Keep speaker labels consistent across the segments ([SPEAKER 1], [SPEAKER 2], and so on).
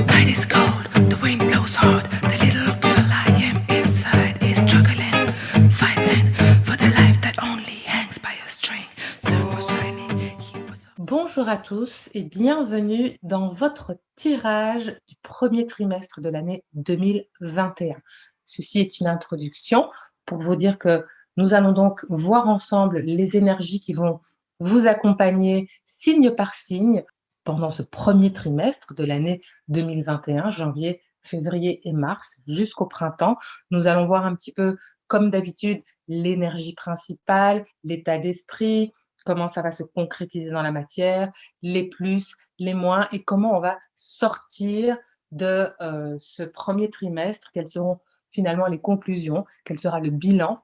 [SPEAKER 1] Night is cold, the wind blows hard. The little girl I am inside is struggling, fighting for the life that only hangs by a string. Sun was shining, he was.
[SPEAKER 2] Bonjour à tous et bienvenue dans votre tirage du premier trimestre de l'année 2021. Ceci est une introduction pour vous dire que nous allons donc voir ensemble les énergies qui vont vous accompagner signe par signe pendant ce premier trimestre de l'année 2021, janvier, février et mars, jusqu'au printemps. Nous allons voir un petit peu, comme d'habitude, l'énergie principale, l'état d'esprit, comment ça va se concrétiser dans la matière, les plus, les moins, et comment on va sortir de ce premier trimestre, quelles seront finalement les conclusions, quel sera le bilan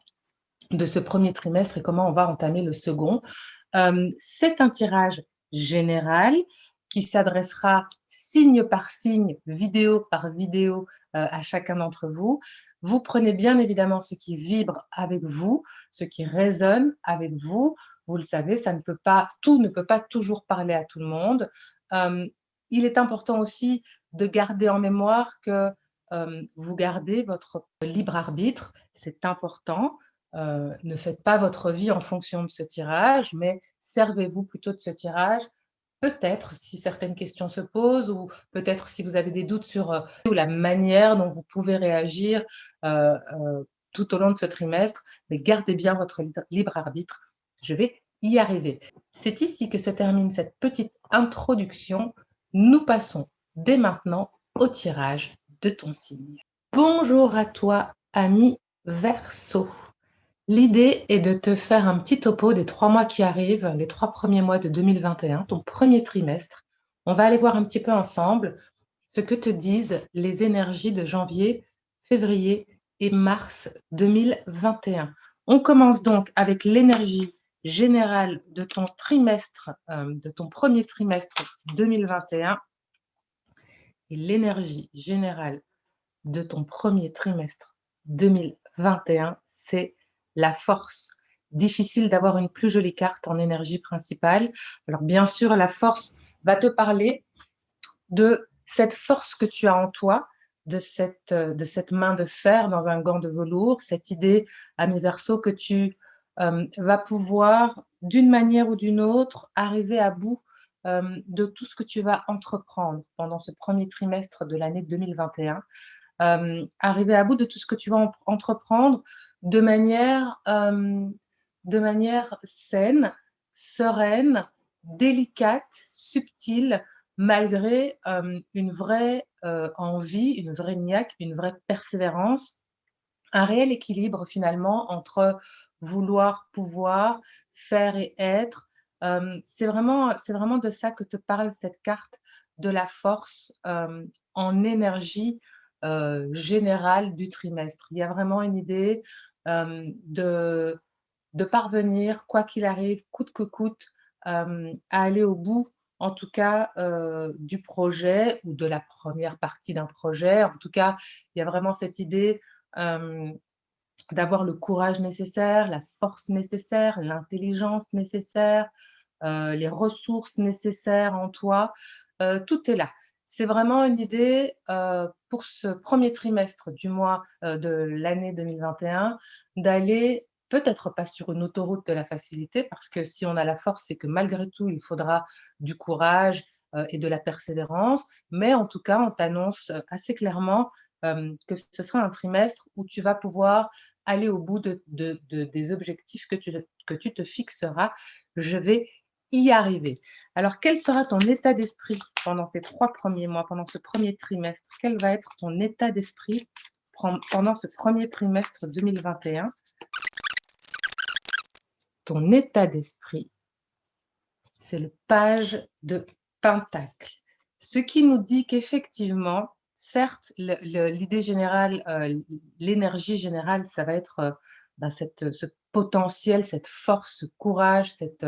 [SPEAKER 2] de ce premier trimestre et comment on va entamer le second. C'est un tirage général qui s'adressera signe par signe, vidéo par vidéo à chacun d'entre vous. Vous prenez bien évidemment ce qui vibre avec vous, ce qui résonne avec vous. Vous le savez, tout ne peut pas toujours parler à tout le monde. Il est important aussi de garder en mémoire que vous gardez votre libre arbitre, c'est important. Ne faites pas votre vie en fonction de ce tirage, mais servez-vous plutôt de ce tirage. Peut-être si certaines questions se posent ou peut-être si vous avez des doutes sur la manière dont vous pouvez réagir tout au long de ce trimestre, mais gardez bien votre libre arbitre. Je vais y arriver. C'est ici que se termine cette petite introduction. Nous passons dès maintenant au tirage de ton signe. Bonjour à toi, ami Verseau. L'idée est de te faire un petit topo des 3 mois qui arrivent, les 3 premiers mois de 2021, ton premier trimestre. On va aller voir un petit peu ensemble ce que te disent les énergies de janvier, février et mars 2021. On commence donc avec l'énergie générale de ton trimestre, de ton premier trimestre 2021 et l'énergie générale de ton premier trimestre 2021, c'est la force. Difficile d'avoir une plus jolie carte en énergie principale. Alors bien sûr, la force va te parler de cette force que tu as en toi, de cette main de fer dans un gant de velours, cette idée, ami Verseau, que tu vas pouvoir, d'une manière ou d'une autre, arriver à bout de tout ce que tu vas entreprendre pendant ce premier trimestre de l'année 2021. Arriver à bout de tout ce que tu vas entreprendre de manière saine, sereine, délicate, subtile, malgré une vraie envie, une vraie niaque, une vraie persévérance, un réel équilibre finalement entre vouloir, pouvoir, faire et être. C'est vraiment de ça que te parle cette carte de la force en énergie générale du trimestre. Il y a vraiment une idée de parvenir, quoi qu'il arrive, coûte que coûte, à aller au bout, en tout cas, du projet ou de la première partie d'un projet. En tout cas, il y a vraiment cette idée hem, d'avoir le courage nécessaire, la force nécessaire, l'intelligence nécessaire, les ressources nécessaires en toi, tout est là. C'est vraiment une idée, pour ce premier trimestre du mois, de l'année 2021, d'aller peut-être pas sur une autoroute de la facilité parce que si on a la force, c'est que malgré tout, il faudra du courage, et de la persévérance. Mais en tout cas, on t'annonce, assez clairement, que ce sera un trimestre où tu vas pouvoir aller au bout des objectifs que tu te fixeras. Je vais y arriver. Alors, quel sera ton état d'esprit pendant ces 3 premiers mois, pendant ce premier trimestre? Quel va être ton état d'esprit pendant ce premier trimestre 2021? Ton état d'esprit, c'est le page de Pentacle. Ce qui nous dit qu'effectivement, certes, l'idée générale, l'énergie générale, ça va être ce potentiel, cette force, ce courage, cette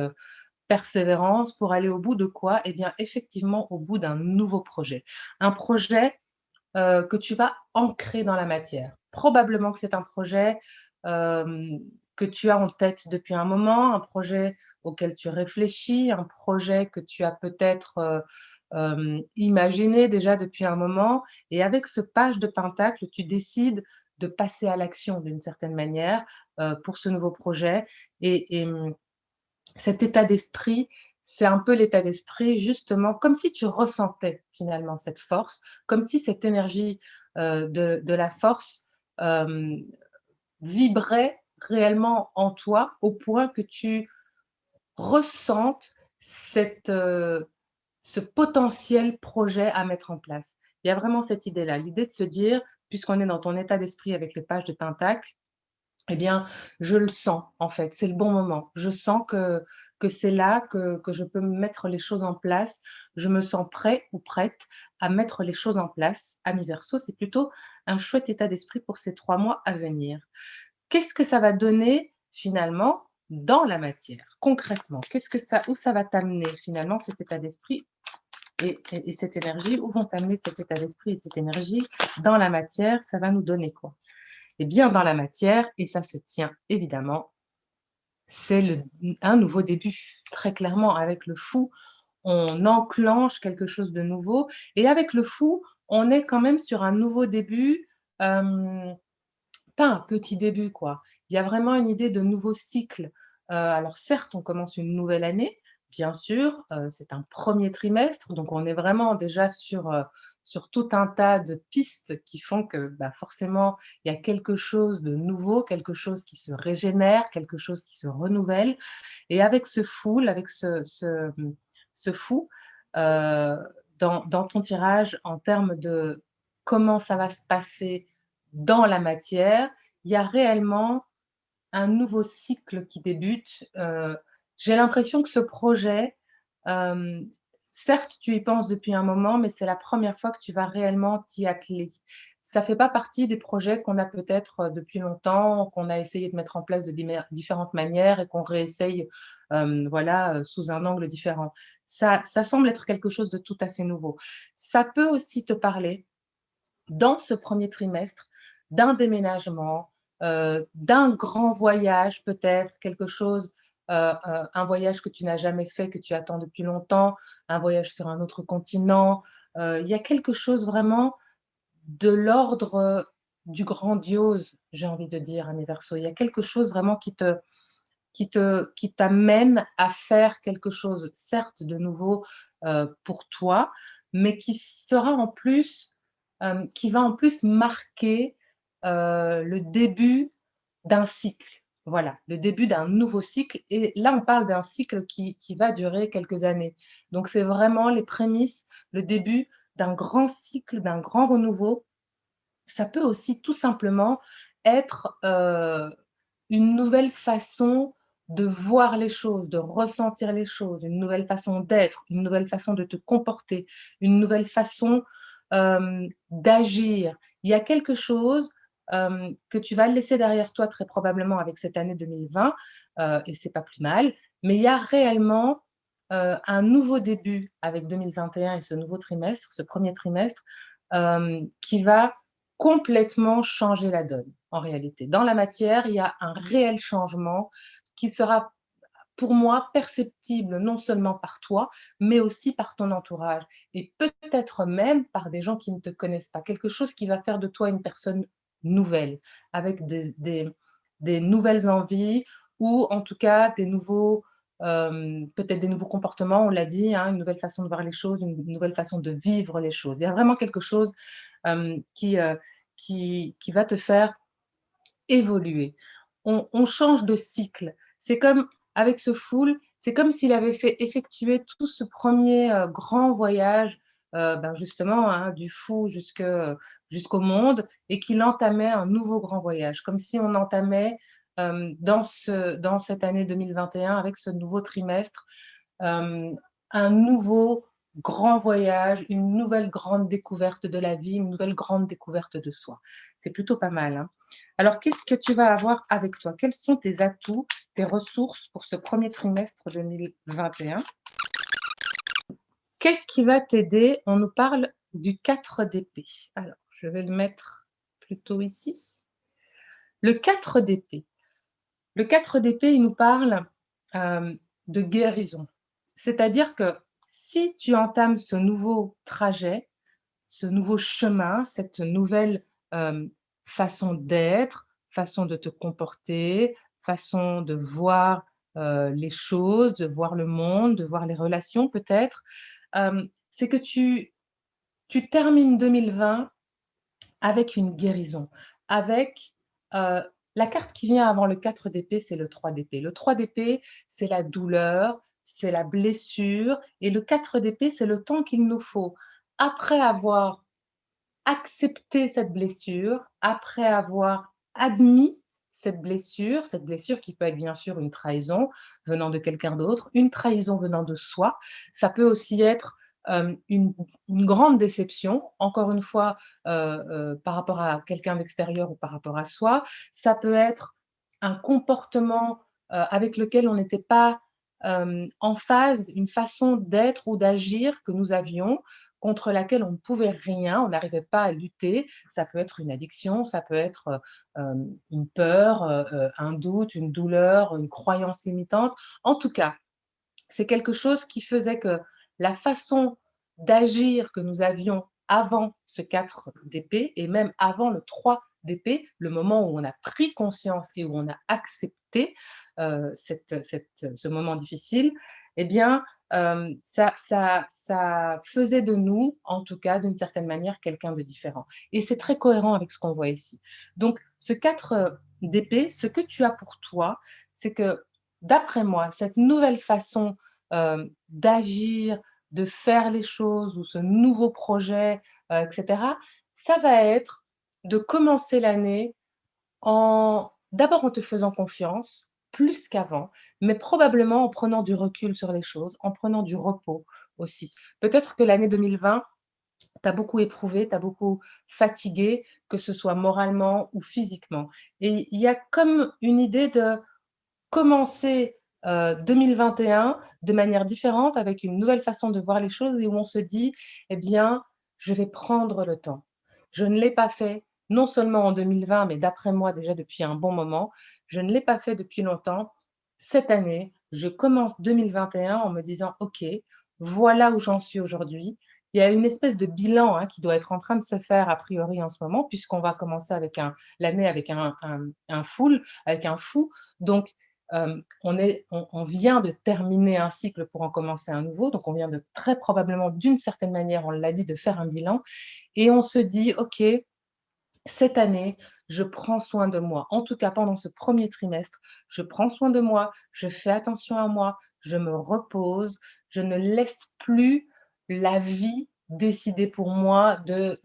[SPEAKER 2] persévérance pour aller au bout de quoi? Eh bien, effectivement, au bout d'un nouveau projet. Un projet que tu vas ancrer dans la matière. Probablement que c'est un projet que tu as en tête depuis un moment, un projet auquel tu réfléchis, un projet que tu as peut-être, imaginé déjà depuis un moment et avec ce page de pentacle, tu décides de passer à l'action d'une certaine manière, pour ce nouveau projet et cet état d'esprit, c'est un peu l'état d'esprit justement comme si tu ressentais finalement cette force, comme si cette énergie, de la force, hem, vibrait réellement en toi au point que tu ressentes cette, ce potentiel projet à mettre en place. Il y a vraiment cette idée-là, l'idée de se dire, puisqu'on est dans ton état d'esprit avec les pages de pentacle, eh bien, je le sens en fait, c'est le bon moment. Je sens que c'est là que je peux mettre les choses en place. Je me sens prêt ou prête à mettre les choses en place. Amis Verseau, c'est plutôt un chouette état d'esprit pour ces 3 mois à venir. Qu'est-ce que ça va donner finalement dans la matière? Concrètement, qu'est-ce que ça où ça va t'amener finalement cet état d'esprit et cette énergie? Où vont t'amener cet état d'esprit et cette énergie dans la matière? Ça va nous donner quoi? Eh bien dans la matière et ça se tient évidemment, c'est un nouveau début. Très clairement avec le Fou, on enclenche quelque chose de nouveau et avec le Fou, on est quand même sur un nouveau début, hem pas un petit début, quoi. Il y a vraiment une idée de nouveau cycle. Alors certes, on commence une nouvelle année, bien sûr, c'est un premier trimestre, donc on est vraiment déjà sur tout un tas de pistes qui font que, bah, forcément, il y a quelque chose de nouveau, quelque chose qui se régénère, quelque chose qui se renouvelle et avec ce Fool, avec ce Fou, heu, dans ton tirage en termes de comment ça va se passer dans la matière, il y a réellement un nouveau cycle qui débute. J'ai l'impression que ce projet, hem, certes, tu y penses depuis un moment, mais c'est la première fois que tu vas réellement t'y atteler. Ça fait pas partie des projets qu'on a peut-être, depuis longtemps, qu'on a essayé de mettre en place de différentes manières et qu'on réessaye, voilà, sous un angle différent. Ça semble être quelque chose de tout à fait nouveau. Ça peut aussi te parler dans ce premier trimestre, d'un déménagement, d'un grand voyage peut-être, quelque chose, un voyage que tu n'as jamais fait, que tu attends depuis longtemps, un voyage sur un autre continent. Il y a quelque chose vraiment de l'ordre, du grandiose, j'ai envie de dire, à mes Verseaux. Il y a quelque chose vraiment qui t'amène à faire quelque chose, certes de nouveau, pour toi, mais qui sera en plus, qui va en plus marquer, le début d'un cycle. Voilà, le début d'un nouveau cycle et là, on parle d'un cycle qui va durer quelques années. Donc c'est vraiment les prémices, le début d'un grand cycle, d'un grand renouveau. Ça peut aussi tout simplement être, une nouvelle façon de voir les choses, de ressentir les choses, une nouvelle façon d'être, une nouvelle façon de te comporter, une nouvelle façon, d'agir. Il y a quelque chose, que tu vas laisser derrière toi très probablement avec cette année 2020, et c'est pas plus mal, mais il y a réellement, un nouveau début avec 2021 et ce nouveau trimestre, ce premier trimestre, qui va complètement changer la donne, en réalité. Dans la matière, il y a un réel changement qui sera, pour moi, perceptible non seulement par toi, mais aussi par ton entourage et peut-être même par des gens qui ne te connaissent pas. Quelque chose qui va faire de toi une personne nouvelle, avec des nouvelles envies ou en tout cas des nouveaux, peut-être des nouveaux comportements, on l'a dit, hein, une nouvelle façon de voir les choses, une nouvelle façon de vivre les choses. Il y a vraiment quelque chose, qui va te faire évoluer. On change de cycle. C'est comme avec ce Fool, c'est comme s'il avait fait effectuer tout ce premier grand voyage, ben, justement, hein, du Fou jusqu'au monde et qu'il entamait un nouveau grand voyage. Comme si on entamait, dans cette année 2021 avec ce nouveau trimestre, hem, un nouveau grand voyage, une nouvelle grande découverte de la vie, une nouvelle grande découverte de soi. C'est plutôt pas mal, hein. Alors qu'est-ce que tu vas avoir avec toi? Quels sont tes atouts, tes ressources pour ce premier trimestre 2021? Qu'est-ce qui va t'aider? On nous parle du 4 d'épée. Alors, je vais le mettre plutôt ici. Le 4 d'épée. Le 4 d'épée, il nous parle de guérison. C'est-à-dire que si tu entames ce nouveau trajet, ce nouveau chemin, cette nouvelle façon d'être, façon de te comporter, façon de voir les choses, de voir le monde, de voir les relations peut-être, c'est que tu termines 2020 avec une guérison, avec, la carte qui vient avant le 4 d'épée, c'est le 3 d'épée. Le 3 d'épée, c'est la douleur, c'est la blessure et le 4 d'épée, c'est le temps qu'il nous faut après avoir accepté cette blessure, après avoir admis cette blessure qui peut être bien sûr une trahison venant de quelqu'un d'autre, une trahison venant de soi. Ça peut aussi être une grande déception, encore une fois, par rapport à quelqu'un d'extérieur ou par rapport à soi. Ça peut être un comportement avec lequel on n'était pas en phase, une façon d'être ou d'agir que nous avions, contre laquelle on ne pouvait rien, on n'arrivait pas à lutter. Ça peut être une addiction, ça peut être une peur, un doute, une douleur, une croyance limitante. En tout cas, c'est quelque chose qui faisait que la façon d'agir que nous avions avant ce 4 d'épée et même avant le 3 d'épée, le moment où on a pris conscience et où on a accepté ce moment difficile, eh bien, ça faisait de nous, en tout cas, d'une certaine manière, quelqu'un de différent. Et c'est très cohérent avec ce qu'on voit ici. Donc, ce 4 d'épée, ce que tu as pour toi, c'est que, d'après moi, cette nouvelle façon d'agir, de faire les choses ou ce nouveau projet, et cetera, ça va être de commencer l'année d'abord en te faisant confiance, plus qu'avant, mais probablement en prenant du recul sur les choses, en prenant du repos aussi. Peut-être que l'année 2020 t'as beaucoup éprouvé, t'as beaucoup fatigué, que ce soit moralement ou physiquement. Et il y a comme une idée de commencer 2021 de manière différente, avec une nouvelle façon de voir les choses et où on se dit: «Eh bien, je vais prendre le temps». Je ne l'ai pas fait, non seulement en 2020, mais d'après moi déjà depuis un bon moment. Je ne l'ai pas fait depuis longtemps. Cette année, je commence 2021 en me disant: «OK, voilà où j'en suis aujourd'hui». Il y a une espèce de bilan, hein, qui doit être en train de se faire a priori en ce moment, puisqu'on va commencer avec l'année avec un full, avec un fou. Donc on vient de terminer un cycle pour en commencer un nouveau, donc on vient de très probablement, d'une certaine manière, on l'a dit, de faire un bilan et on se dit: «OK, cette année, je prends soin de moi». En tout cas, pendant ce premier trimestre, je prends soin de moi, je fais attention à moi, je me repose, je ne laisse plus la vie décider pour moi de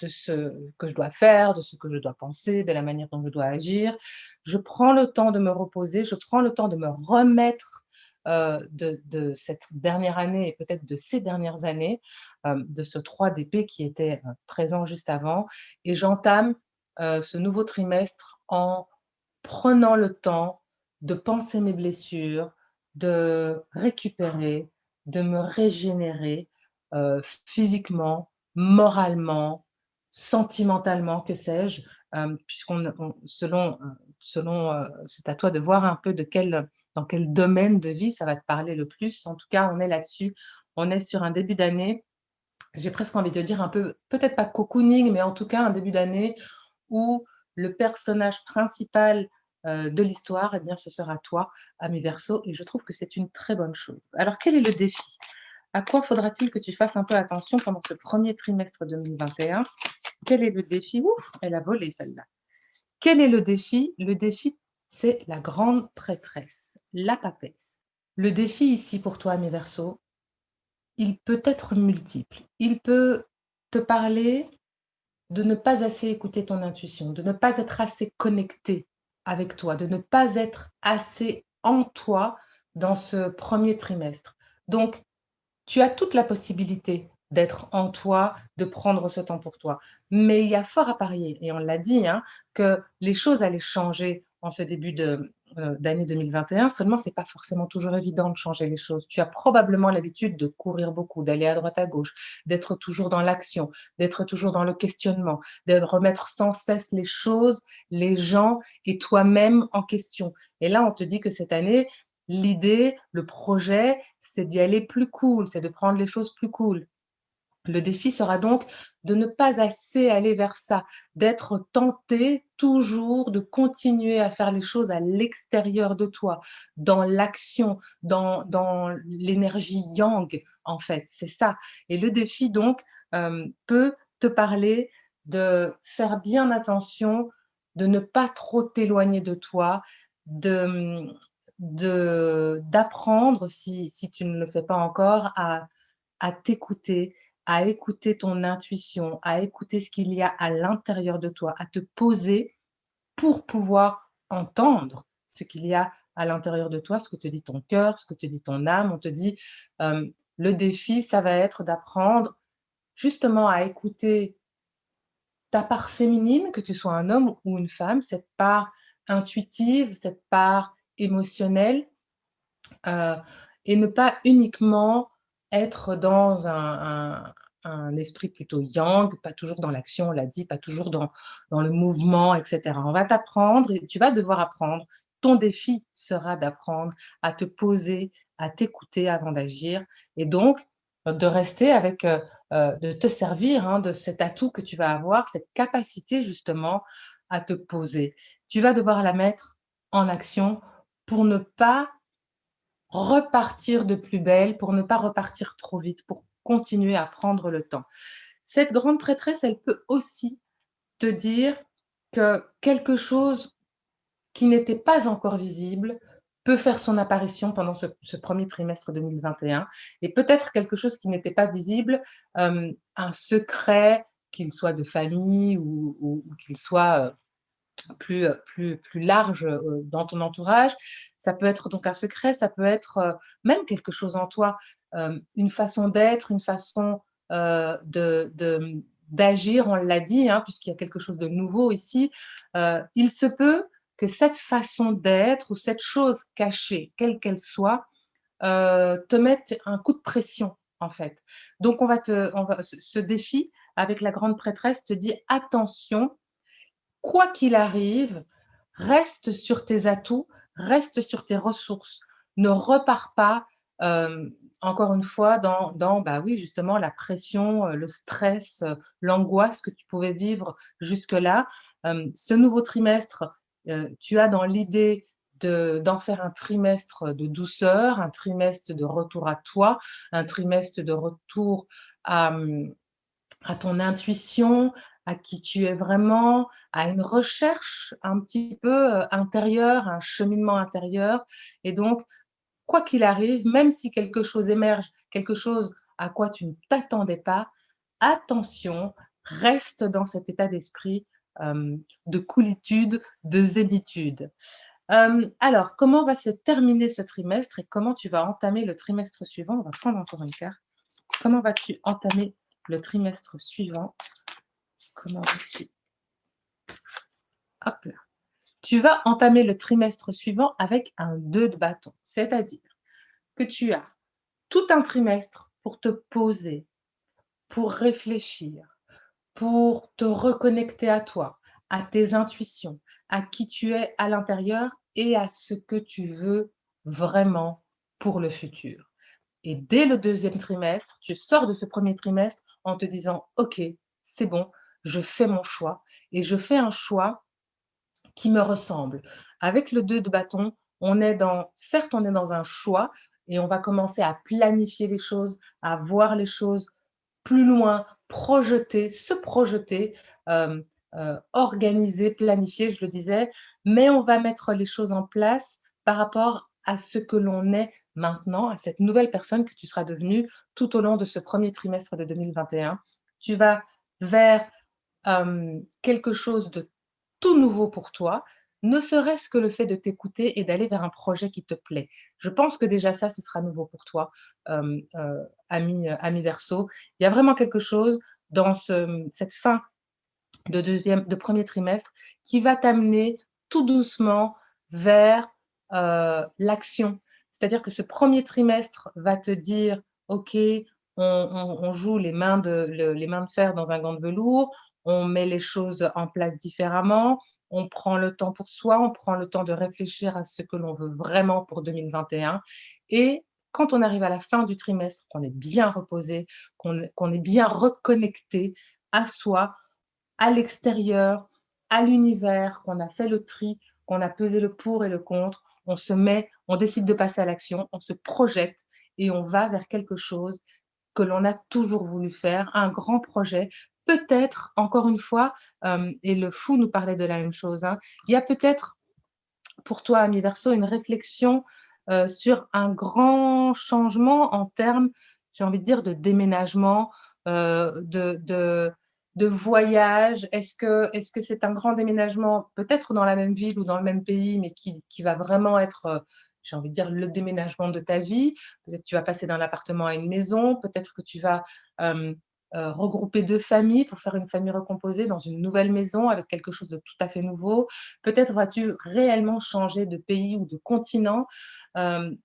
[SPEAKER 2] ce que je dois faire, de ce que je dois penser, de la manière dont je dois agir. Je prends le temps de me reposer, je prends le temps de me remettre, de cette dernière année et peut-être de ces dernières années, de ce 3 d'épée qui était, présent juste avant et j'entame, ce nouveau trimestre en prenant le temps de penser mes blessures, de récupérer, de me régénérer, physiquement, moralement, sentimentalement, que sais-je, puisqu'on on c'est à toi de voir un peu dans quel domaine de vie ça va te parler le plus. En tout cas, on est là-dessus. On est sur un début d'année, j'ai presque envie de dire un peu, peut-être pas cocooning, mais en tout cas un début d'année où le personnage principal, de l'histoire, eh bien, ce sera toi, ami Verseau et je trouve que c'est une très bonne chose. Alors quel est le défi? À quoi faudra-t-il que tu fasses un peu attention pendant ce premier trimestre 2021? Quel est le défi? Ouf, elle a volé celle-là. Quel est le défi? Le défi, c'est la grande prêtresse, la papesse. Le défi ici pour toi, ami Verseau, il peut être multiple. Il peut te parler de ne pas assez écouter ton intuition, de ne pas être assez connecté avec toi, de ne pas être assez en toi dans ce premier trimestre. Donc, tu as toute la possibilité d'être en toi, de prendre ce temps pour toi. Mais il y a fort à parier, et on l'a dit, hein, que les choses allaient changer en ce début d'année 2021. Seulement, c'est pas forcément toujours évident de changer les choses. Tu as probablement l'habitude de courir beaucoup, d'aller à droite à gauche, d'être toujours dans l'action, d'être toujours dans le questionnement, de remettre sans cesse les choses, les gens et toi-même en question. Et là, on te dit que cette année, l'idée, le projet, c'est d'y aller plus cool, c'est de prendre les choses plus cool. Le défi sera donc de ne pas assez aller vers ça, d'être tenté toujours de continuer à faire les choses à l'extérieur de toi, dans l'action, dans l'énergie yang, en fait, c'est ça. Et le défi donc, peut te parler de faire bien attention, de ne pas trop t'éloigner de toi, de, d'apprendre, si tu ne le fais pas encore, à t'écouter, à écouter ton intuition, à écouter ce qu'il y a à l'intérieur de toi, à te poser pour pouvoir entendre ce qu'il y a à l'intérieur de toi, ce que te dit ton cœur, ce que te dit ton âme. On te dit, le défi, ça va être d'apprendre justement à écouter ta part féminine, que tu sois un homme ou une femme, cette part intuitive, cette part émotionnelle, heu et ne pas uniquement être dans un esprit plutôt yang, pas toujours dans l'action, on l'a dit, pas toujours dans le mouvement et cetera. On va t'apprendre et tu vas devoir apprendre. Ton défi sera d'apprendre à te poser, à t'écouter avant d'agir et donc de rester avec, de te servir, hein, de cet atout que tu vas avoir, cette capacité justement à te poser. Tu vas devoir la mettre en action pour ne pas repartir de plus belle, pour ne pas repartir trop vite, pour continuer à prendre le temps. Cette grande prêtresse, elle peut aussi te dire que quelque chose qui n'était pas encore visible peut faire son apparition pendant ce 1er trimestre 2021 et peut-être quelque chose qui n'était pas visible, un secret, qu'il soit de famille ou qu'il soit, plus large, dans ton entourage. Ça peut être donc un secret, ça peut être, même quelque chose en toi, une façon d'être, une façon, d'agir, on l'a dit, hein, puisqu'il y a quelque chose de nouveau ici. Il se peut que cette façon d'être ou cette chose cachée, quelle qu'elle soit, te mette un coup de pression, en fait. Donc on va ce défi avec la grande prêtresse te dit: «Attention, quoi qu'il arrive, reste sur tes atouts, reste sur tes ressources. Ne repars pas, encore une fois bah, oui, justement la pression, le stress, l'angoisse que tu pouvais vivre jusque-là. Ce nouveau trimestre, tu as dans l'idée d'en faire un trimestre de douceur, un trimestre de retour à toi, un trimestre de retour à, à ton intuition, à qui tu es vraiment, à une recherche un petit peu, intérieure, un cheminement intérieur et donc quoi qu'il arrive, même si quelque chose émerge, quelque chose à quoi tu ne t'attendais pas, attention, reste dans cet état d'esprit, de coolitude, de zénitude. Alors comment va se terminer ce trimestre et comment tu vas entamer le trimestre suivant? On va prendre encore une carte. Comment vas-tu entamer le trimestre suivant? Comment vas-tu Hop là. Tu vas entamer le trimestre suivant avec un 2 de bâton. C'est-à-dire que tu as tout un trimestre pour te poser, pour réfléchir, pour te reconnecter à toi, à tes intuitions, à qui tu es à l'intérieur et à ce que tu veux vraiment pour le futur. Et dès le 2e trimestre, tu sors de ce 1er trimestre en te disant: «OK, c'est bon, je fais mon choix et je fais un choix qui me ressemble». Avec le 2 de bâton, certes, on est dans un choix et on va commencer à planifier les choses, à voir les choses plus loin, se projeter, organiser, planifier, je le disais, mais on va mettre les choses en place par rapport à ce que l'on est maintenant, à cette nouvelle personne que tu seras devenue tout au long de ce 1er trimestre de 2021. Tu vas vers, quelque chose de tout nouveau pour toi, ne serait-ce que le fait de t'écouter et d'aller vers un projet qui te plaît. Je pense que déjà ça, ce sera nouveau pour toi, ami Verseau. Il y a vraiment quelque chose dans cette fin de 1er trimestre qui va t'amener tout doucement vers l'action. C'est-à-dire que ce premier trimestre va te dire: «OK, on joue les mains de fer dans un gant de velours, on met les choses en place différemment, on prend le temps pour soi, on prend le temps de réfléchir à ce que l'on veut vraiment pour 2021 et quand on arrive à la fin du trimestre, qu'on est bien reposé, qu'on est bien reconnecté à soi, à l'extérieur, à l'univers, qu'on a fait le tri, qu'on a pesé le pour et le contre, on décide de passer à l'action, on se projette et on va vers quelque chose que l'on a toujours voulu faire, un grand projet. Peut-être, encore une fois, et le fou nous parlait de la même chose, hein, il y a peut-être pour toi, ami Verseau, une réflexion, sur un grand changement en termes, j'ai envie de dire, de déménagement, de voyage. Est-ce que c'est un grand déménagement, peut-être dans la même ville ou dans le même pays, mais qui va vraiment être, j'ai envie de dire, le déménagement de ta vie? Peut-être tu vas passer d'un appartement à une maison, peut-être que tu vas, hem, regrouper 2 familles pour faire une famille recomposée dans une nouvelle maison avec quelque chose de tout à fait nouveau. Peut-être vas-tu réellement changer de pays ou de continent, hem,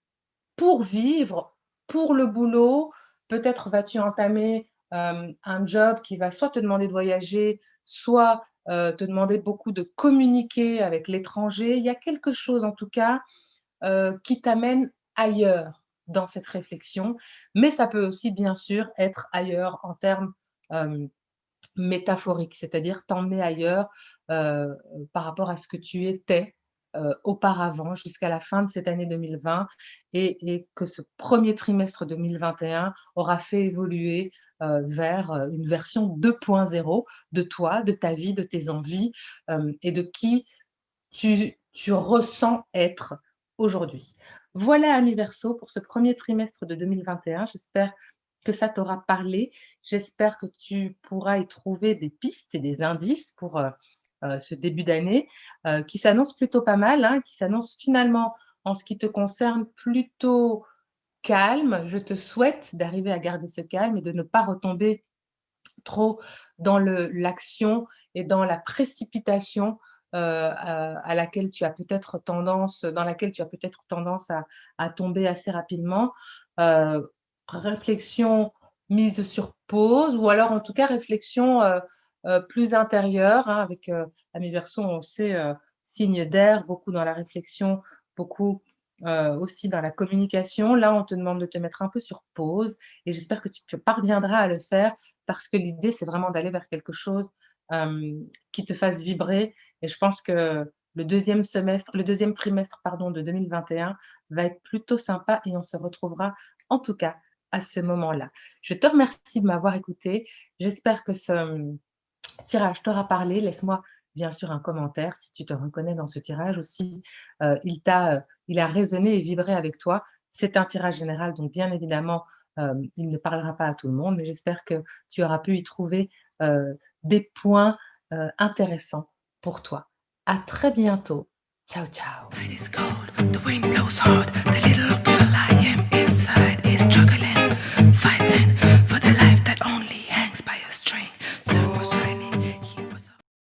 [SPEAKER 2] pour vivre, pour le boulot. Peut-être vas-tu entamer, un job qui va soit te demander de voyager, soit, te demander beaucoup de communiquer avec l'étranger. Il y a quelque chose en tout cas, qui t'amène ailleurs dans cette réflexion, mais ça peut aussi bien sûr être ailleurs en termes, hem métaphorique, c'est-à-dire t'emmener ailleurs, par rapport à ce que tu étais, auparavant jusqu'à la fin de cette année 2020 et que ce premier trimestre 2021 aura fait évoluer, vers, une version 2.0 de toi, de ta vie, de tes envies, et de qui tu ressens être aujourd'hui. Voilà, ami Verseau, pour ce premier trimestre de 2021. J'espère que ça t'aura parlé. J'espère que tu pourras y trouver des pistes et des indices pour, ce début d'année, qui s'annonce plutôt pas mal, hein, qui s'annonce finalement, en ce qui te concerne, plutôt calme. Je te souhaite d'arriver à garder ce calme et de ne pas retomber trop dans l'action et dans la précipitation, à laquelle tu as peut-être tendance dans laquelle tu as peut-être tendance à tomber assez rapidement. Heu, réflexion mise sur pause ou alors en tout cas réflexion, plus intérieure, hein, avec, Amis Verseau, on sait, signe d'air, beaucoup dans la réflexion, beaucoup, aussi dans la communication. Là, on te demande de te mettre un peu sur pause et j'espère que tu parviendras à le faire parce que l'idée, c'est vraiment d'aller vers quelque chose, qui te fasse vibrer et je pense que le deuxième trimestre, pardon, de 2021 va être plutôt sympa et on se retrouvera en tout cas à ce moment-là. Je te remercie de m'avoir écoutée. J'espère que ce, tirage t'aura parlé. Laisse-moi bien sûr un commentaire si tu te reconnais dans ce tirage ou si, il a résonné et vibré avec toi. C'est un tirage général, donc bien évidemment, il ne parlera pas à tout le monde, mais j'espère que tu auras pu y trouver, des points, intéressants pour toi. À très bientôt. Ciao, ciao.
[SPEAKER 1] Night is cold, the wind blows hard, the little